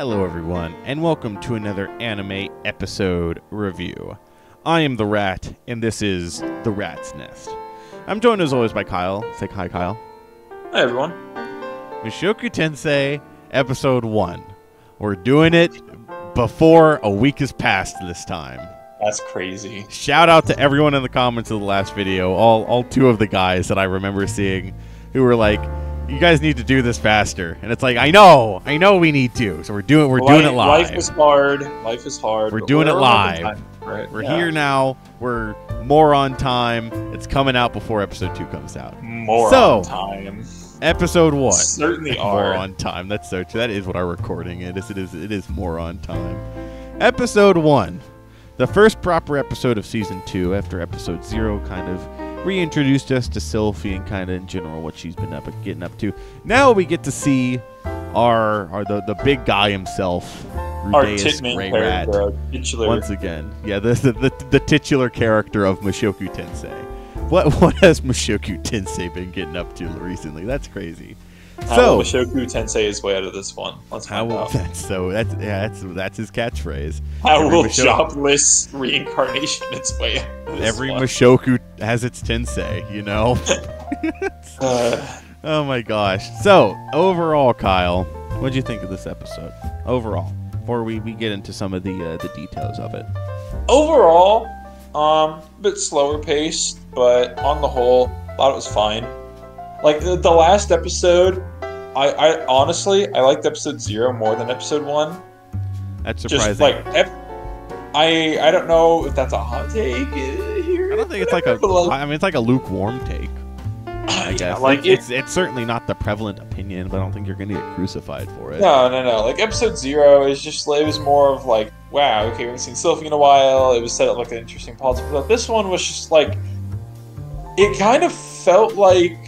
Hello everyone, and welcome to another anime episode review. I am the Rat, and this is The Rat's Nest. I'm joined as always by Kyle. Say hi, Kyle. Hi everyone. Mushoku Tensei, episode 1. We're doing it before a week has passed this time. That's crazy. Shout out to everyone in the comments of the last video, all two of the guys that I remember seeing, who were like, you guys need to do this faster. And it's like, I know we need to. So we're doing it live. Life is hard. Life is hard. We're doing it live. Right. We're here now. We're more on time. It's coming out before episode 2 comes out. More on time. Episode 1. Certainly are. More on time. That's so true. That is what our recording is. It is more on time. Episode 1. The first proper episode of season 2 after episode 0 kind of reintroduced us to Sylphie and kind of in general what she's been getting up to. Now we get to see the big guy himself, Rudeus Grey Rat, once again. Yeah, the titular character of Mushoku Tensei. What has Mushoku Tensei been getting up to recently? That's crazy. How will Mushoku Tensei his way out of this one? Let's find out. That's his catchphrarise. How will jobless reincarnation its way out of this Every one? Mushoku has its Tensei, you know? Oh my gosh. So, overall, Kyle, what'd you think of this episode? Overall, before we get into some of the details of it. Overall, a bit slower paced, but on the whole, thought it was fine. Like, the last episode, I honestly liked episode 0 more than episode 1. That's surprising. Just, like, I don't know if that's a hot take here. I don't think it's like it's like a lukewarm take, I guess. Like, it's certainly not the prevalent opinion, but I don't think you're going to get crucified for it. No. Like, episode 0 is just, it was more of like, wow, okay, we haven't seen Sylphie in a while. It was set up like an interesting plot. But this one was just like, it kind of felt like,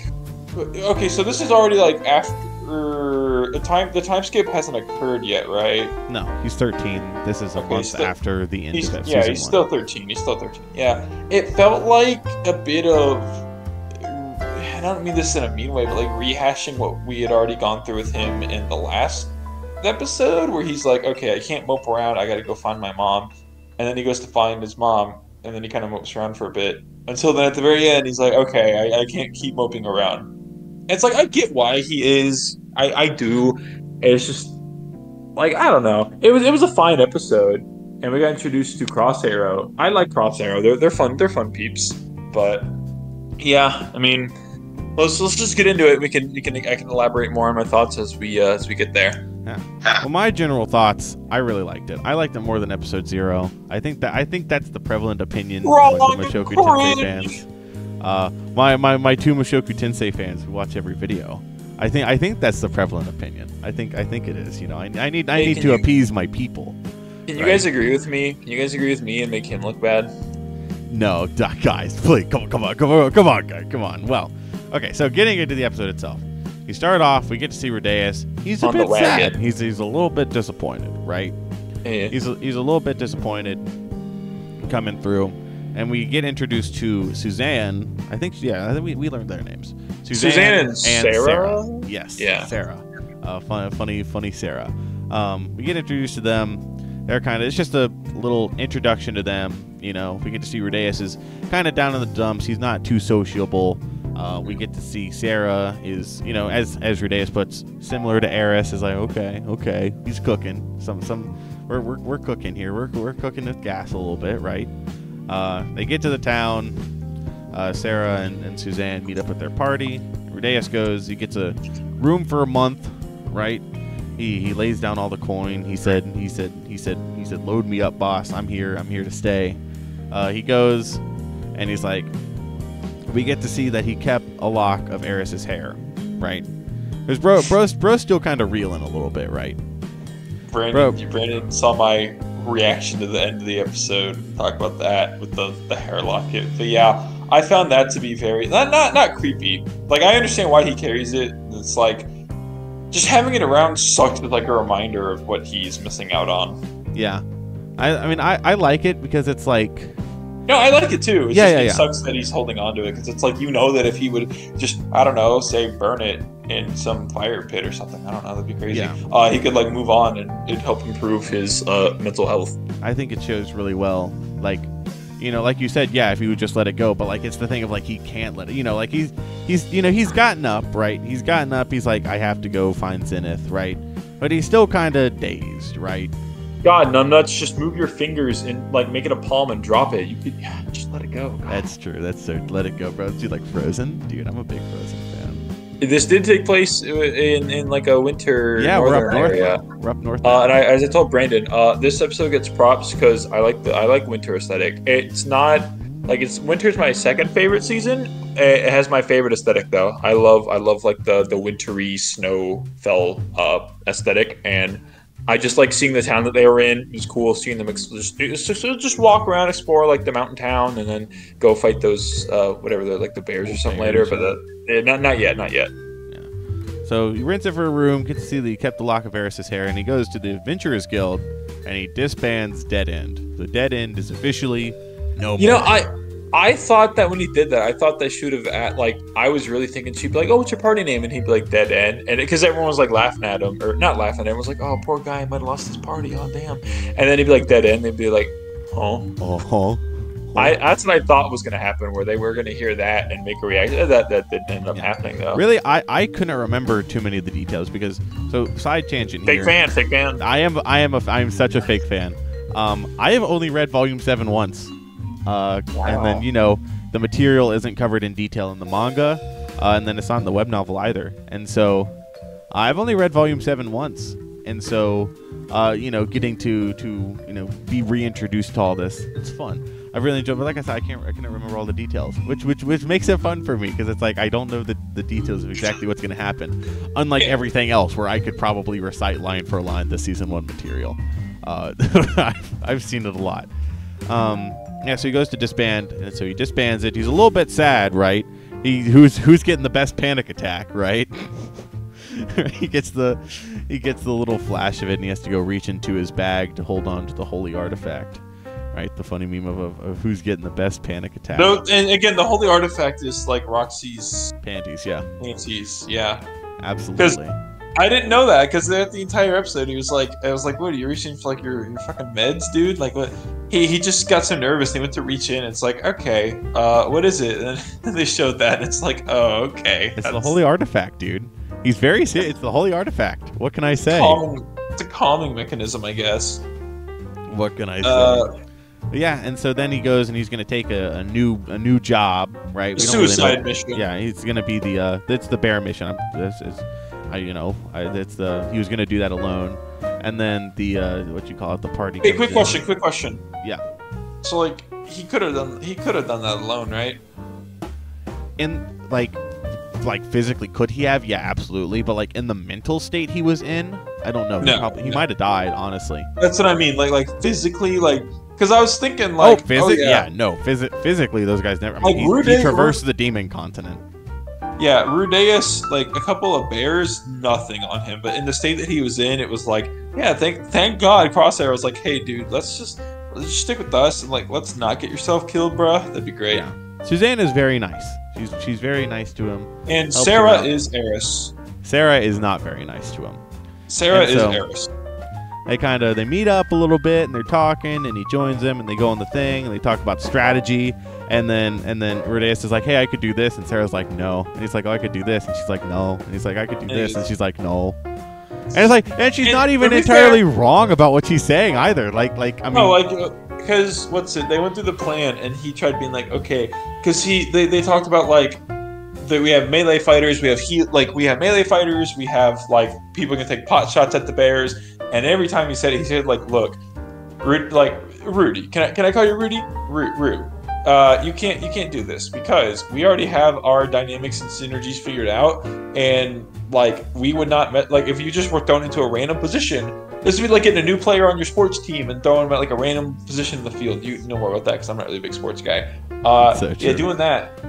okay, so this is already like after the time skip hasn't occurred yet, right? No, he's 13. This is a month after the end of season 1. Yeah, he's still 13. Yeah, it felt like a bit of, I don't mean this in a mean way, but like rehashing what we had already gone through with him in the last episode, where he's like, okay, I can't mope around, I gotta go find my mom. And then he goes to find his mom, and then he kind of mopes around for a bit. Until then at the very end, he's like, okay, I can't keep moping around. And it's like, I get why he is. I do. It's just, like, I don't know. It was a fine episode, and we got introduced to Cross Arrow. I like Cross Arrow. They're fun. They're fun peeps. But yeah, I mean, let's just get into it. I can elaborate more on my thoughts as we get there. Yeah. Well, my general thoughts, I really liked it. I liked it more than episode 0. I think that's the prevalent opinion among the Mushoku Tensei fans. My two Mushoku Tensei fans who watch every video. I think that's the prevalent opinion. I think it is. You know, I need to appease my people. Can you guys agree with me? Can you guys agree with me and make him look bad? No, guys, please, come on. Well, okay, so getting into the episode itself. You start off, we get to see Rudeus. He's a bit sad. He's a little bit disappointed, right? Yeah. He's a little bit disappointed coming through, and we get introduced to Suzanne. I think we learned their names. Suzanne and Sarah? Yes, yeah. Sarah. Funny Sarah. We get introduced to them. They're it's just a little introduction to them. You know, we get to see Rudeus is kind of down in the dumps. He's not too sociable. We get to see Sarah is, you know, as Rudeus puts, similar to Eris, is like, okay, he's cooking. We're cooking here. We're cooking with gas a little bit, right? They get to the town. Sarah and Suzanne meet up at their party. Rudeus goes. He gets a room for a month, right? He lays down all the coin. He said, load me up, boss. I'm here to stay. He goes, and he's like, we get to see that he kept a lock of Eris's hair, right? Because bro's still kind of reeling a little bit, right? Brandon saw my reaction to the end of the episode. Talk about that with the hair locket. But yeah, I found that to be very not creepy. Like, I understand why he carries it. It's like, just having it around sucks as like a reminder of what he's missing out on. Yeah, I mean I like it because it's like, No, I like it too. It's Yeah, just, yeah, it yeah. sucks that he's holding on to it because it's like, you know, that if he would just, I don't know, say burn it in some fire pit or something, I don't know, that'd be crazy. Yeah. He could like move on and it'd help improve his mental health. I think it shows really well, like, you know, like you said, yeah, if he would just let it go, but like it's the thing of like he can't let it, you know, like he's you know, he's gotten up, right? He's gotten up. He's like, I have to go find Zenith, right? But he's still kind of dazed, right? God, numbnuts, just move your fingers and like make it a palm and drop it. You could just let it go. God. That's true. That's so. Let it go, bro. Dude, like Frozen, dude. I'm a big Frozen fan. This did take place in like a winter. Yeah, we're up north. Area. We're up north. And as I told Brandon, this episode gets props because I like winter aesthetic. It's not like winter's my second favorite season. It has my favorite aesthetic though. I love like the wintry snow fell aesthetic, and I just like seeing the town that they were in. It was cool seeing them just walk around, explore like the mountain town, and then go fight those whatever they're like the bears or something later. But not yet. Yeah. So he rents it for a room, gets to see that he kept the lock of Eris's hair, and he goes to the Adventurers Guild, and he disbands Dead End. The Dead End is officially no more. You know, I thought that when he did that, I thought they should have I was really thinking she'd be like, "Oh, what's your party name?" And he'd be like, "Dead End," and because everyone was like laughing at him, or not laughing, everyone was like, "Oh, poor guy, he might have lost his party. Oh, damn!" And then he'd be like, "Dead End." They'd be like, "Oh." That's what I thought was going to happen, where they were going to hear that and make a reaction. That didn't end up happening, though. Really, I couldn't remember too many of the details because. So side tangent here. Fake fan. I'm such a fake fan. I have only read Volume 7 once, Wow. and then you know the material isn't covered in detail in the manga, and then it's not in the web novel either. And so I've only read Volume 7 once, and so you know, getting to you know be reintroduced to all this, it's fun. I really enjoy it, but like I said, I can't remember all the details, which makes it fun for me because it's like I don't know the details of exactly what's going to happen, unlike everything else where I could probably recite line for line the season 1 material. I've seen it a lot. Yeah, so he goes to disband, and so he disbands it. He's a little bit sad, right? Who's getting the best panic attack, right? he gets the little flash of it, and he has to go reach into his bag to hold on to the holy artifact. Right, the funny meme of who's getting the best panic attack. No, and again, the holy artifact is like Roxy's panties. Yeah, Because absolutely. I didn't know that because throughout the entire episode, I was like, "What are you reaching for? Like your fucking meds, dude? Like what?" He just got so nervous. He went to reach in. It's like, okay, what is it? And then they showed that. And it's like, oh, okay. It's the holy artifact, dude. He's very serious. It's the holy artifact. What can I say? It's a calming mechanism, I guess. What can I say? Yeah, and so then he goes and he's going to take a new job, right? Suicide mission. Yeah, he's going to be it's the bear mission. He was going to do that alone, and then the what you call it, the party. Hey, quick question. Yeah. So like he could have done that alone, right? In like physically, could he have? Yeah, absolutely. But like in the mental state he was in, I don't know. He might have died, honestly. That's what I mean. Like physically, like. Because I was thinking, like... physically, those guys never... I mean, he traversed the demon continent. Yeah, Rudeus, like, a couple of bears, nothing on him. But in the state that he was in, it was like, yeah, thank God Crosshair was like, hey, dude, let's just stick with us, and, like, let's not get yourself killed, bruh. That'd be great. Yeah. Suzanne is very nice. She's very nice to him. And Sarah is Eris. Sarah is not very nice to him. Sarah is Eris. They meet up a little bit and they're talking, and he joins them and they go on the thing and they talk about strategy, and then Rudeus is like, hey, I could do this, and Sarah's like, no, and he's like, oh, I could do this, and she's like, no, and he's like, I could do this, and she's like, no, and it's like, and she's not even entirely wrong about what she's saying either. Like I mean, because they went through the plan and he tried being like, okay, because they talked about like that we have melee fighters, we have melee fighters, we have like people can take pot shots at the bears. And every time he said it, he said, like, look, Rudy, can I call you Rudy? Ru. You can't do this because we already have our dynamics and synergies figured out, and like we would not like if you just were thrown into a random position. This would be like getting a new player on your sports team and throwing them at like a random position in the field. You know more about that because I'm not really a big sports guy. Yeah, doing that,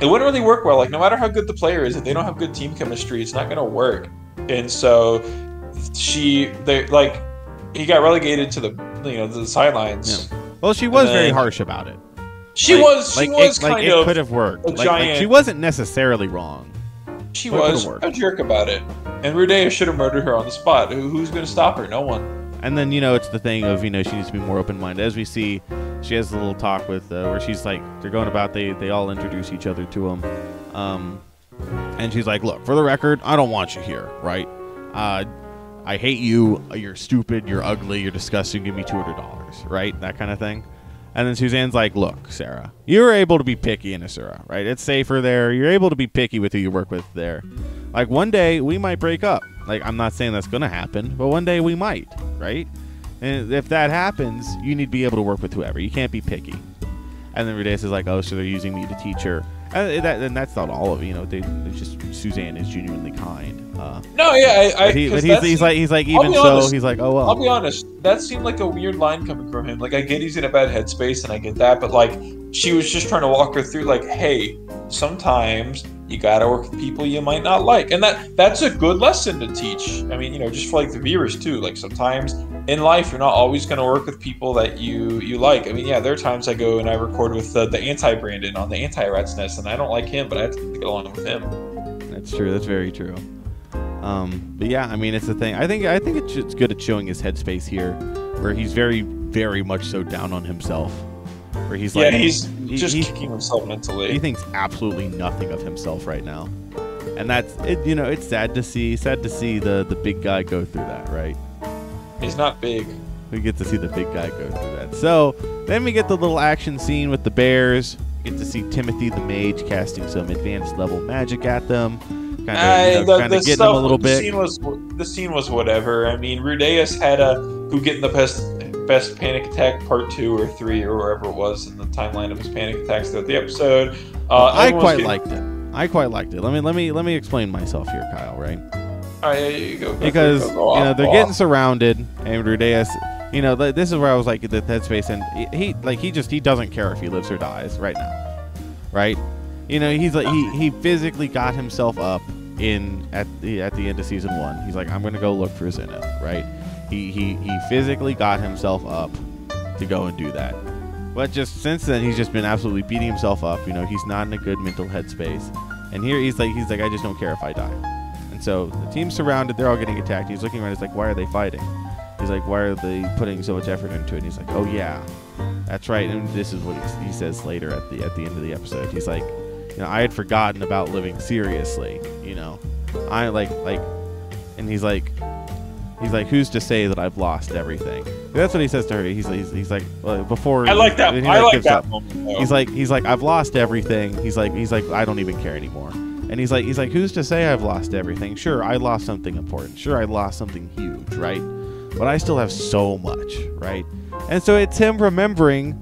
it wouldn't really work well. Like no matter how good the player is, if they don't have good team chemistry, it's not gonna work. And so he got relegated to the sidelines. Yeah. Well, she was very harsh about it. She was kind of it could have worked. Like she wasn't necessarily wrong. She was a jerk about it, and Rudeus should have murdered her on the spot. Who's going to stop her? No one. And then it's the thing of she needs to be more open-minded. As we see, she has a little talk with where she's like, they're going about they all introduce each other to him, and she's like, look, for the record, I don't want you here, right? I hate you. You're stupid. You're ugly. You're disgusting. Give me $200, right? That kind of thing. And then Suzanne's like, look, Sarah, you're able to be picky in Asura, right? It's safer there. You're able to be picky with who you work with there. Like, one day, we might break up. Like, I'm not saying that's going to happen, but one day we might, right? And if that happens, you need to be able to work with whoever. You can't be picky. And then Rudeus is like, oh, so they're using me to teach her. And that's not all of it. They just, Suzanne is genuinely kind. No, yeah, he's like, even so, honest, he's like, oh well. I'll be honest, that seemed like a weird line coming from him. Like, I get he's in a bad headspace, and I get that, but like, she was just trying to walk her through, like, hey, sometimes you gotta work with people you might not like, and that's a good lesson to teach. I mean, just for like the viewers too. Like, sometimes in life, you're not always gonna work with people that you like. I mean, yeah, there are times I go and I record with the anti-Brandon on the anti-Rat's Nest, and I don't like him, but I have to get along with him. That's true. That's very true. But yeah, I mean, it's the thing. I think it's good at showing his headspace here, where he's very, very much so down on himself. Where he's like, he's just kicking himself mentally. He thinks absolutely nothing of himself right now, and that's it. It's sad to see. Sad to see the big guy go through that, right? He's not big. We get to see the big guy go through that. So then we get the little action scene with the bears. Get to see Timothy the mage casting some advanced level magic at them. Kind of getting them a little bit. The scene was whatever. I mean, Rudeus had who getting the best panic attack part 2 or 3 or wherever it was in the timeline of his panic attacks throughout the episode. I quite liked it. Let me explain myself here, Kyle. Right? All right, yeah, you go. Because they're getting surrounded, and Rudeus. This is where I was like the headspace, and he doesn't care if he lives or dies right now, right? He's like he physically got himself up at the end of season 1. He's like, I'm gonna go look for Zenith, right? He physically got himself up to go and do that, but just since then he's just been absolutely beating himself up. He's not in a good mental headspace, and here he's like I just don't care if I die. And so the team's surrounded, they're all getting attacked. He's looking around, he's like, why are they fighting? He's like, why are they putting so much effort into it? And he's like, oh yeah, that's right. And this is what he says later at the end of the episode. He's like, I had forgotten about living seriously. I and he's like, who's to say that I've lost everything? That's what he says to her. He's like, well, before. I like that. I like that moment. Though. He's like, I've lost everything. He's like, I don't even care anymore. And he's like, who's to say I've lost everything? Sure, I lost something important. Sure, I lost something huge, right? But I still have so much, right? And so it's him remembering,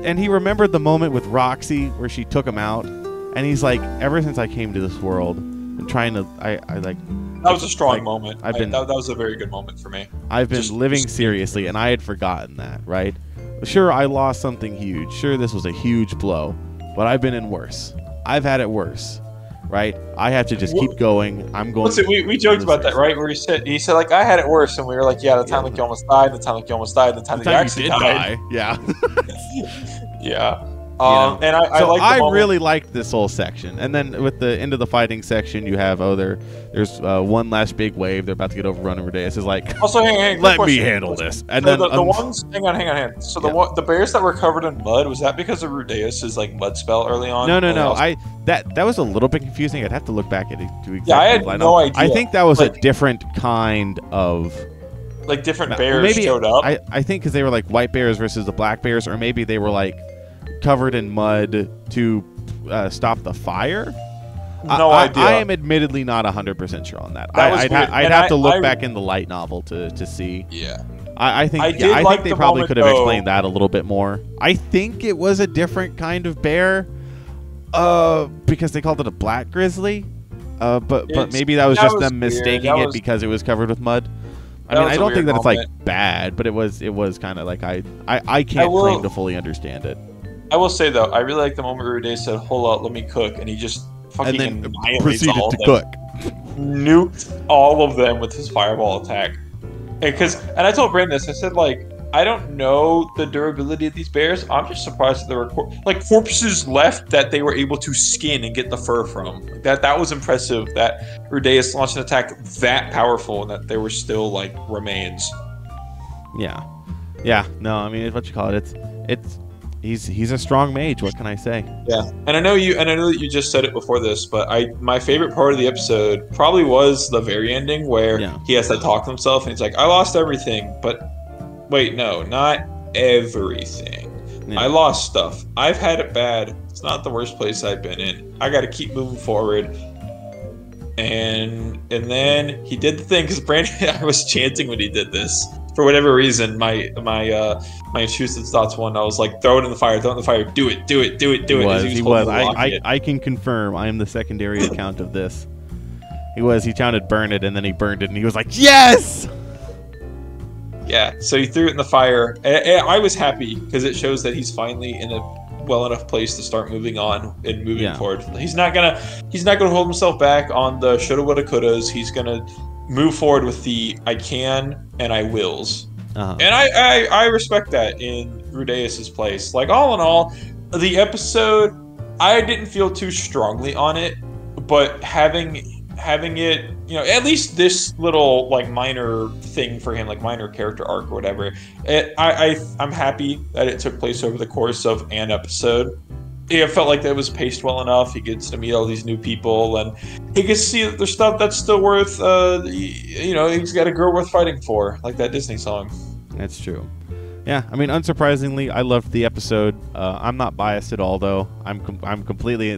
and he remembered the moment with Roxy where she took him out, and he's like, ever since I came to this world, I'm trying to, that was a strong moment. That was a very good moment for me. I've been living seriously, and I had forgotten that, right? Sure, I lost something huge. Sure, this was a huge blow, but I've been in worse. I've had it worse. Right, I have to just keep going. I'm going. Listen, we joked about that, right? Where he said like I had it worse, and we were like, yeah, the time like you almost died, the time like you almost died, the time that you actually died. Yeah. Yeah. And I really liked this whole section, and then with the end of the fighting section, you have there's one last big wave. They're about to get overrun, and Rudeus is like, also, let me handle this. And so then the ones, hang on. So the bears that were covered in mud, was that because of Rudeus's like mud spell early on? No. That was a little bit confusing. I'd have to look back at it to exactly. Yeah, I had no idea. I think that was a different kind of. Like different bears showed up. I think because they were like white bears versus the black bears, or maybe they were like covered in mud to stop the fire. No idea. I am admittedly not 100% sure on that. I'd have to look back in the light novel to see. Yeah. I think they probably could have explained that a little bit more. I think it was a different kind of bear, because they called it a black grizzly. But maybe that was just them mistaking it because it was covered with mud. I mean, I don't think that it's like bad, but it was kind of like I can't claim to fully understand it. I will say though, I really like the moment where Rudeus said, "Hold up, let me cook," and he just fucking and then proceeded to cook, nuked all of them with his fireball attack. And I told Brandon this. I said, like, I don't know the durability of these bears. I'm just surprised that there were corpses left that they were able to skin and get the fur from. That was impressive. That Rudeus launched an attack that powerful and that there were still like remains. Yeah. No, I mean, what you call it? He's a strong mage. What can I say? Yeah, and I know that you just said it before this, but my favorite part of the episode probably was the very ending where he has to talk to himself and he's like, I lost everything, but wait, no, not everything. Yeah. I lost stuff. I've had it bad. It's not the worst place I've been in. I got to keep moving forward. And then he did the thing because Brandon, I was chanting when he did this. For whatever reason, my intrusive thoughts one, I was like, throw it in the fire, do it. He was. I can confirm. I am the secondary account of this. He shouted burn it, and then he burned it, and he was like, yes! Yeah, so he threw it in the fire. I was happy, because it shows that he's finally in a well enough place to start moving on and moving forward. He's not gonna hold himself back on the shoulda, woulda, couldas. He's gonna move forward with the I can and I wills. And I respect that in Rudeus's place. Like, all in all, the episode, I didn't feel too strongly on it, but having it, at least this little like minor thing for him, like minor character arc or whatever, I'm happy that it took place over the course of an episode. It felt like that was paced well enough. He gets to meet all these new people, and he gets to see that there's stuff that's still worth, he's got a girl worth fighting for, like that Disney song. That's true. Yeah, I mean, unsurprisingly, I loved the episode. I'm not biased at all, though. I'm completely.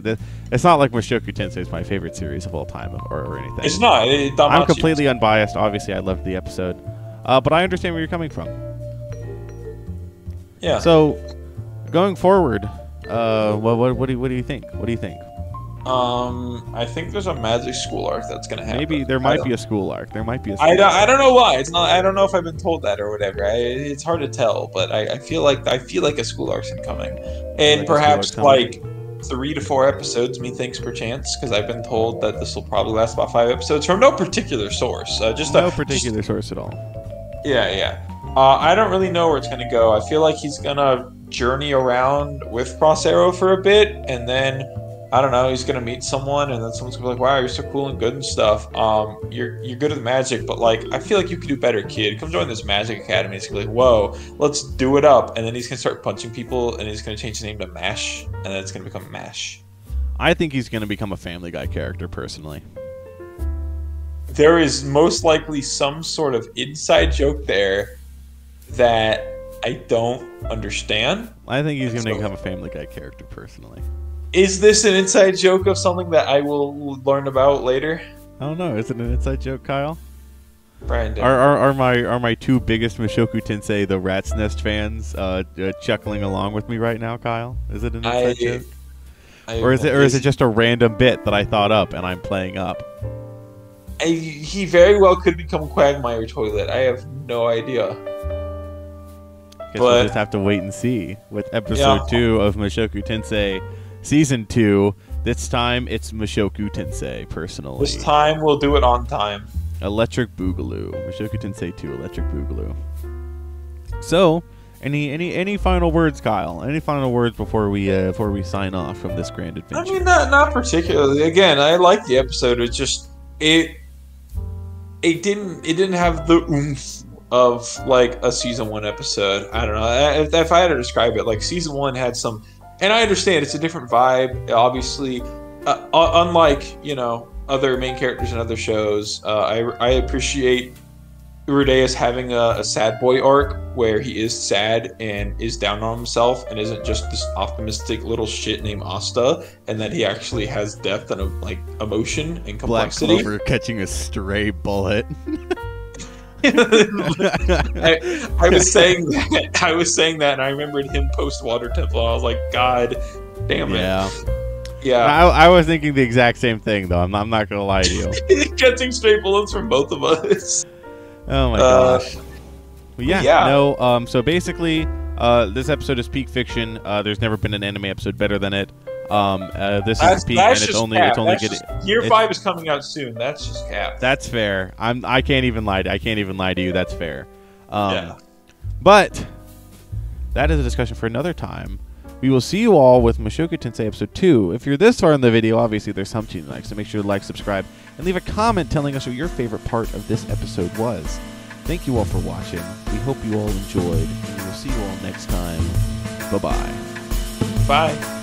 It's not like Mushoku Tensei is my favorite series of all time or anything. It's not. I'm completely unbiased. Obviously, I loved the episode, but I understand where you're coming from. Yeah. So, going forward. What do you think? What do you think? I think there's a magic school arc that's gonna happen. Maybe there might be a school arc. There might be a. I don't know why. It's not. I don't know if I've been told that or whatever. It's hard to tell, but I feel like a school arc's incoming, and perhaps like 3 to 4 episodes. Methinks perchance, because I've been told that this will probably last about 5 episodes from no particular source. No particular source at all. Yeah. I don't really know where it's gonna go. I feel like he's gonna journey around with Prospero for a bit, and then I don't know, he's gonna meet someone, and then someone's gonna be like, wow, you're so cool and good and stuff. You're good at magic, but like I feel like you could do better, kid. Come join this magic academy. It's gonna be like, whoa, let's do it up. And then he's gonna start punching people, and he's gonna change his name to Mash, and then it's gonna become Mash. I think he's gonna become a Family Guy character, personally. There is most likely some sort of inside joke there that I don't understand. I think he's going to become a Family Guy character, personally. Is this an inside joke of something that I will learn about later? I don't know. Is it an inside joke, Kyle? Brandon. Are my 2 biggest Mushoku Tensei, the Rat's Nest fans, chuckling along with me right now, Kyle? Is it an inside joke? Or is it just a random bit that I thought up and I'm playing up? He very well could become Quagmire Toilet. I have no idea. Guess we'll just have to wait and see with episode 2 of Mushoku Tensei season 2. This time it's Mushoku Tensei, personally. This time we'll do it on time. Electric Boogaloo. Mushoku Tensei 2 Electric Boogaloo. So, any final words, Kyle? Any final words before we sign off from this grand adventure? I mean, not particularly. Again, I like the episode. It's just it didn't have the oomph of like a season 1 episode. I don't know if I had to describe it. Like season 1 had some, and I understand it's a different vibe. Obviously, unlike other main characters in other shows, I appreciate Rudeus having a sad boy arc where he is sad and is down on himself and isn't just this optimistic little shit named Asta, and that he actually has depth and like emotion and complexity. Black Clover catching a stray bullet. I was saying that, and I remembered him post Water Temple. I was like, God damn it. Yeah. I was thinking the exact same thing, though. I'm not gonna lie to you. Catching stray bullets from both of us. Oh my gosh. No. So basically, this episode is peak fiction. There's never been an anime episode better than it. This is peak, and it's only getting. Year 5 is coming out soon. That's just cap. That's fair. I can't even lie to you. That's fair. But that is a discussion for another time. We will see you all with Mushoku Tensei Episode 2. If you're this far in the video, obviously there's something you like, so make sure to like, subscribe, and leave a comment telling us what your favorite part of this episode was. Thank you all for watching. We hope you all enjoyed, and we will see you all next time. Bye-bye. Bye.